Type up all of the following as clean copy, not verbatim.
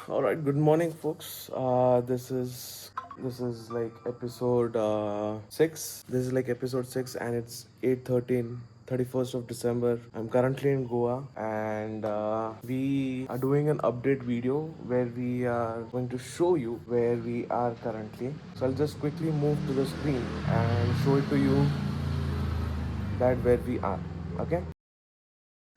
All right. Good morning, folks. This is like episode 6. This is like episode 6, and it's 8:13. 31st of December. I'm currently in Goa, and we are doing an update video where we are going to show you where we are currently. So I'll just quickly move to the screen and show it to you that where we are. Okay.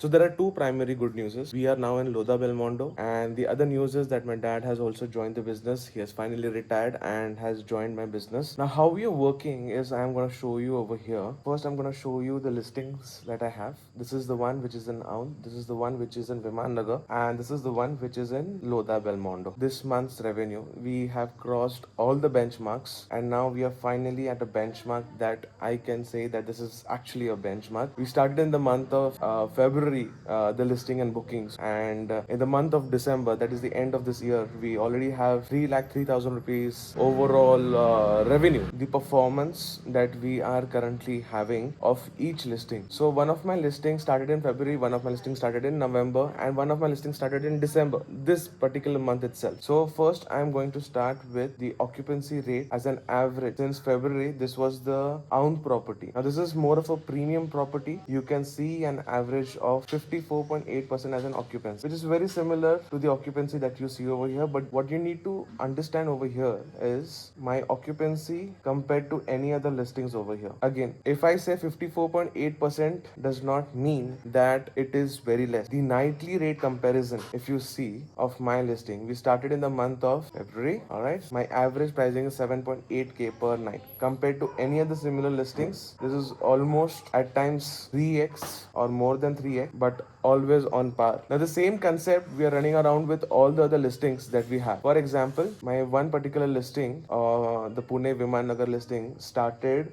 So there are two primary good news. We are now in Lodha Belmondo, and the other news is that my dad has also joined the business. He has finally retired and has joined my business. Now, how we are working is I'm gonna show you over here. First, I'm gonna show you the listings that I have. This is the one which is in Aundh. This is the one which is in Viman Nagar, and this is the one which is in Lodha Belmondo. This month's revenue, we have crossed all the benchmarks, and now we are finally at a benchmark that I can say that this is actually a benchmark. We started in the month of February, the listing and bookings, and in the month of December, that is the end of this year, we already have 3,03,000 rupees overall revenue. The performance that we are currently having of each listing. So one of my listings started in February, one of my listings started in November, and one of my listings started in December, this particular month itself. So first I'm going to start with the occupancy rate as an average. Since February, this was the Aundh property. Now this is more of a premium property. You can see an average of 54.8% as an occupancy, which is very similar to the occupancy that you see over here. But what you need to understand over here is my occupancy compared to any other listings over here. Again, if I say 54.8% does not mean that it is very less. The nightly rate comparison, if you see of my listing, we started in the month of February. All right, my average pricing is 7.8k per night. Compared to any other similar listings, this is almost at times 3x or more than 3x, but always on par. Now the same concept we are running around with all the other listings that we have. For example, my one particular listing, the Pune Viman Nagar listing, started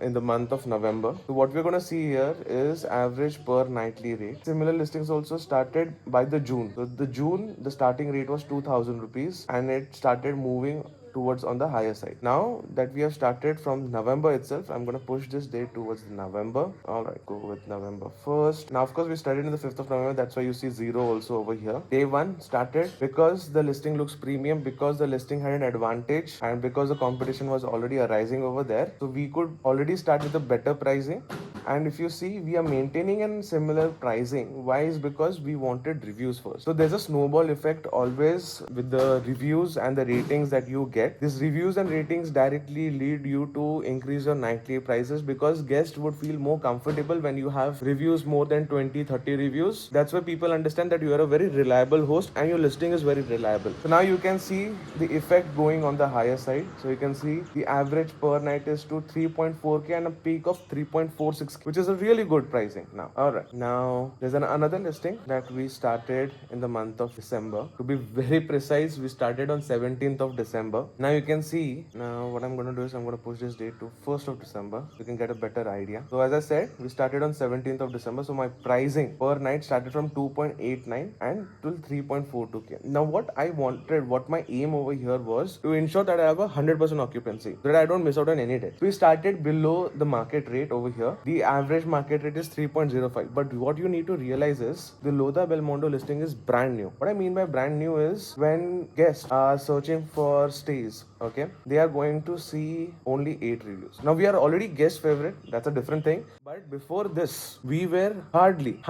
in the month of November. So what we're gonna see here is average per nightly rate. Similar listings also started by the June. So the June, the starting rate was 2,000 rupees, and it started moving towards on the higher side. Now that we have started from November itself, I'm going to push this date towards November. All right, go with November first. Now, of course, we started in the 5th of November. That's why you see zero also over here. Day one started because the listing looks premium, because the listing had an advantage, and because the competition was already arising over there. So we could already start with a better pricing. And if you see, we are maintaining a similar pricing. Why? Is because we wanted reviews first. So there's a snowball effect always with the reviews and the ratings that you get. These reviews and ratings directly lead you to increase your nightly prices, because guests would feel more comfortable when you have reviews more than 20-30 reviews. That's why people understand that you are a very reliable host and your listing is very reliable. So now you can see the effect going on the higher side. So you can see the average per night is to 3.4k and a peak of 3.46, which is a really good pricing now. All right, now there's another listing that we started in the month of December. To be very precise, we started on 17th of December. Now you can see, now what I'm going to do is I'm going to push this date to 1st of December so you can get a better idea. So as I said, we started on 17th of December. So my pricing per night started from 2.89 and till 3.42k. Now what I wanted, what my aim over here was to ensure that I have a 100% occupancy, so that I don't miss out on any day. So we started below the market rate over here. The average market rate is 3.05. But what you need to realize is the Lodha Belmondo listing is brand new. What I mean by brand new is when guests are searching for stays, okay, they are going to see only 8 reviews. Now we are already guest favorite, that's a different thing. But before this, we were hardly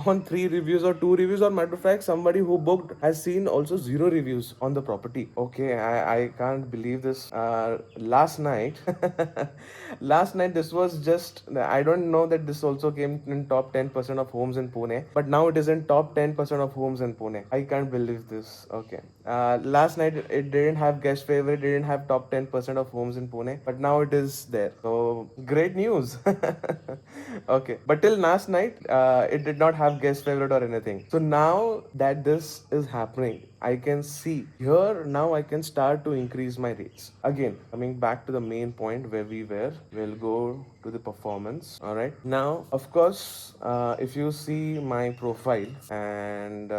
on 3 reviews or 2 reviews, or matter of fact, somebody who booked has seen also 0 reviews on the property. Okay, I can't believe this. Last night, last night, this was just, I don't know that this also came in top 10% of homes in Pune, but now it is in top 10% of homes in Pune. I can't believe this. Okay. Last night it didn't have guest favorite, it didn't have top 10% of homes in Pune, but now it is there. So great news. Okay. But till last night, it did not have guest favorite or anything. So now that this is happening, I can see here now I can start to increase my rates. Again, coming back to the main point where we were, we'll go to the performance. All right. Now, of course, if you see my profile and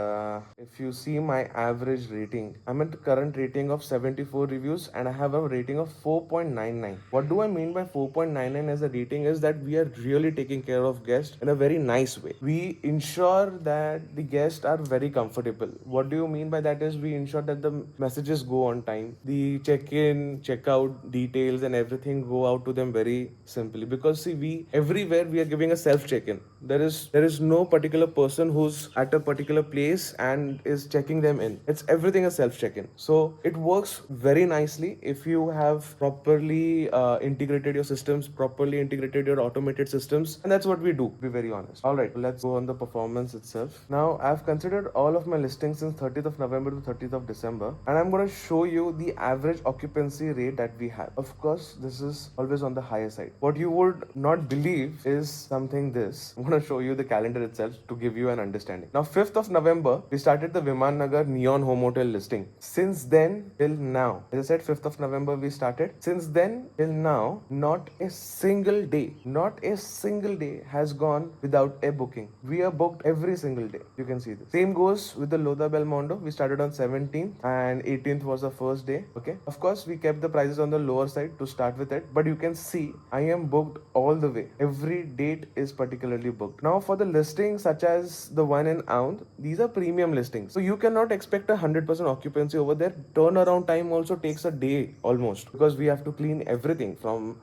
if you see my average rating, I'm at current rating of 74 reviews and I have a rating of 4.99. What do I mean by 4.99 as a rating is that we are really taking care of guests in a very nice way. We ensure that the guests are very comfortable. What do you mean by that is we ensure that the messages go on time, the check-in, check-out details and everything go out to them very simply, because see, we everywhere we are giving a self check-in. There is no particular person who's at a particular place and is checking them in. It's everything a self check-in, so it works very nicely if you have properly integrated your systems, properly integrated your automated systems, and that's what we do, to be very honest. All right, let's go on the performance itself. Now I've considered all of my listings since 30th of November to 30th of December, and I'm going to show you the average occupancy rate that we have. Of course, this is always on the higher side. What you would not believe is something this. I'm going to show you the calendar itself to give you an understanding. Now, 5th of November, we started the Viman Nagar Neon Homotel listing. Since then till now, as I said, 5th of November we started. Since then till now, not a single day has gone without a booking. We are booked every single day. You can see this. Same goes with the Lodha Belmondo. We started on 17th and 18th was the first day. Okay. Of course, we kept the prices on the lower side to start with it, but you can see I am booked all the way. Every date is particularly booked. Now, for the listings such as the one in Aundh, these are premium listings. So you cannot expect 100% occupancy over there. Turnaround time also takes a day almost, because we have to clean everything from,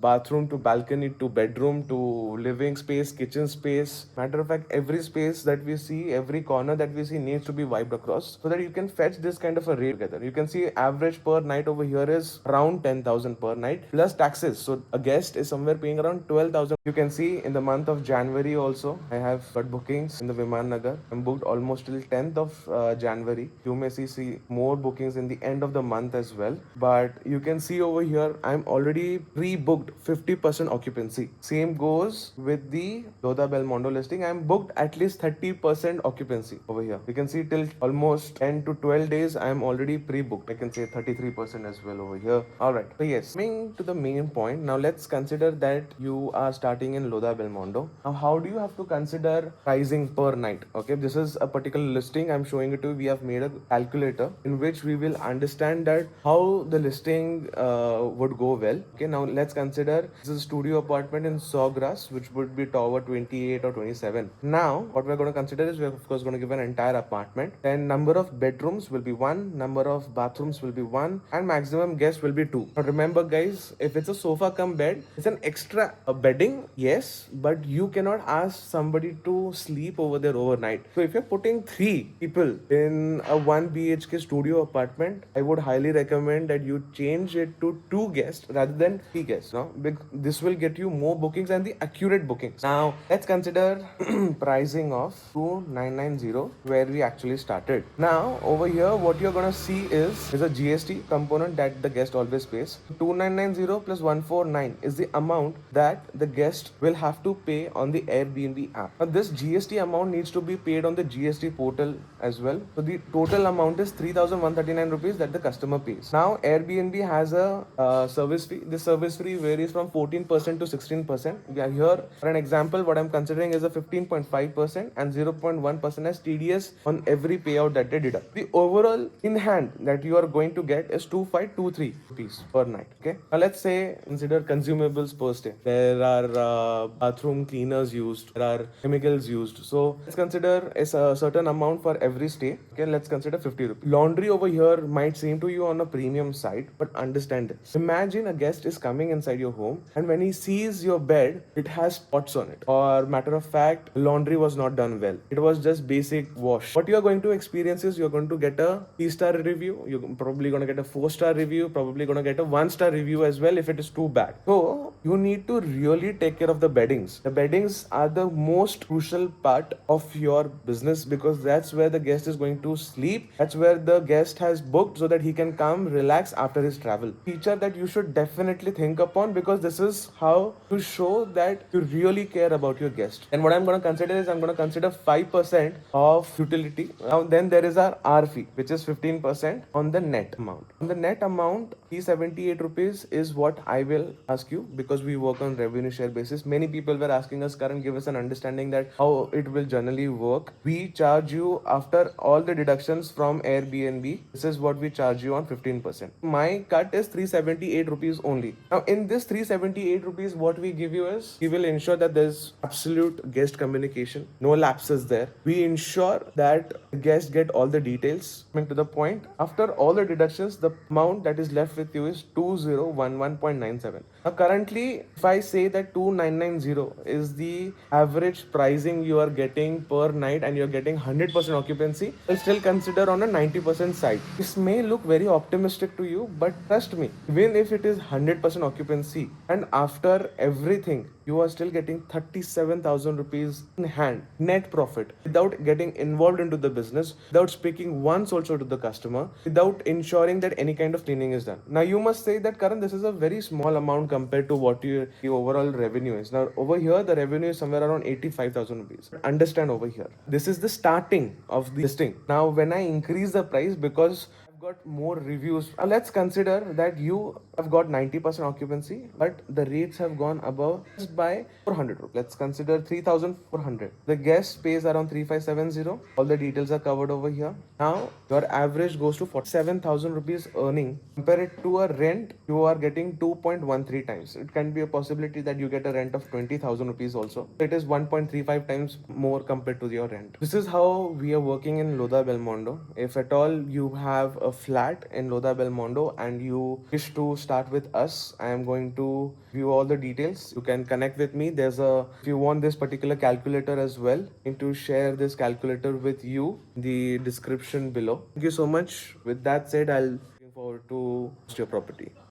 bathroom to balcony to bedroom to living space, kitchen space. Matter of fact, every space that we see, every corner that we see needs to be wiped across so that you can fetch this kind of a rate together. You can see average per night over here is around 10,000 per night plus taxes. So a guest is somewhere paying around 12,000. You can see in the month of January also, I have got bookings in the Viman Nagar. I'm booked almost till 10th of January. You may see more bookings in the end of the month as well. But you can see over here, I'm already pre-booked 50% occupancy. Same goes with the Lodha Belmondo listing. I'm booked at least 30% occupancy over here. You can see till almost 10 to 12 days, I'm already pre-booked. I can say 33% as well over here. Alright, so yes, coming to the main point. Now let's consider that you are starting in Lodha Belmondo. Now how do you have to consider pricing per night? Okay, this is a particular listing I'm showing it to you. We have made a calculator in which we will understand that how the listing would go well. Okay, now let's consider this is a studio apartment in Sawgrass, which would be tower 28 or 27. Now what we're going to consider is we're of course going to give an entire apartment. Then number of bedrooms will be 1, number of bathrooms will be 1, and maximum guests will be 2. Now remember guys, if it's a sofa come bed, it's an extra bedding, yes, but you cannot ask somebody to sleep over there overnight. So if you're putting 3 people in a 1 BHK studio apartment, I would highly recommend that you change it to 2 guests rather than 3 guests. No? This will get you more bookings and the accurate bookings. Now let's consider pricing of 2990 where we actually started. Now over here what you're gonna see is a GST component that the guest always pays. 2990 plus 149 is the amount that the guest will have to pay on the Airbnb app. Now this GST amount needs to be paid on the GST portal as well. So the total amount is 3,139 rupees that the customer pays. Now Airbnb has a service fee. This service fee varies from 14% to 16%. Yeah, here for an example, what I'm considering is a 15.5% and 0.1% as TDS on every payout that they deduct. The overall in hand that you are going to get is 2523 rupees per night. Okay. Now let's say consider consumables per stay. There are bathroom cleaners used. There are chemicals used. So let's consider a certain amount for every stay. Okay. Let's consider 50 rupees. Laundry over here might seem to you on a premium side, but understand this. Imagine a guest is coming inside your home and when he sees your bed, it has spots on it. Or matter of fact, laundry was not done well. It was just basic wash. What you are going to experience is you're going to get a 3-star review. You're probably going to get a 4-star review. Probably going to get a 1-star review as well if it is too bad. So you need to really take care of the beddings. The beddings are the most crucial part of your business because that's where the guest is going to sleep. That's where the guest has booked so that he can come relax after his travel. Feature that you should definitely think upon because this is how to show that you really care about your guest. And what I'm going to consider is I'm going to consider 5% of utility. Now then there is our R fee, which is 15% on the net amount. On the net amount, 378 rupees is what I will ask you because we work on revenue share basis. Many people were asking us, Karan, give us an understanding that how it will generally work. We charge you So after all the deductions from Airbnb, this is what we charge you on 15%. My cut is 378 rupees only. Now in this 378 rupees, what we give you is, we will ensure that there's absolute guest communication, no lapses there. We ensure that the guests get all the details. Coming to the point, after all the deductions, the amount that is left with you is 2011.97. Now currently, if I say that 2990 is the average pricing you are getting per night and you're getting 100% occupancy, I'll still consider on a 90% side. This may look very optimistic to you, but trust me, even if it is 100% occupancy and after everything, you are still getting 37,000 rupees in hand net profit without getting involved into the business, without speaking once also to the customer, without ensuring that any kind of cleaning is done. Now you must say that, Karan, this is a very small amount compared to what your overall revenue is. Now over here the revenue is somewhere around 85,000 rupees. Understand, over here this is the starting of the listing. Now when I increase the price, because got more reviews. Let's consider that you have got 90% occupancy, but the rates have gone above just by 400 rupees. Let's consider 3,400. The guest pays around 3,570. All the details are covered over here. Now your average goes to 47,000 rupees earning. Compare it to a rent, you are getting 2.13 times. It can be a possibility that you get a rent of 20,000 rupees also. It is 1.35 times more compared to your rent. This is how we are working in Lodha Belmondo. If at all you have a flat in Lodha Belmondo and you wish to start with us, I am going to view all the details. You can connect with me. If you want this particular calculator as well, I'm going to share this calculator with you in the description below. Thank you so much. With that said, I'll look forward to your property.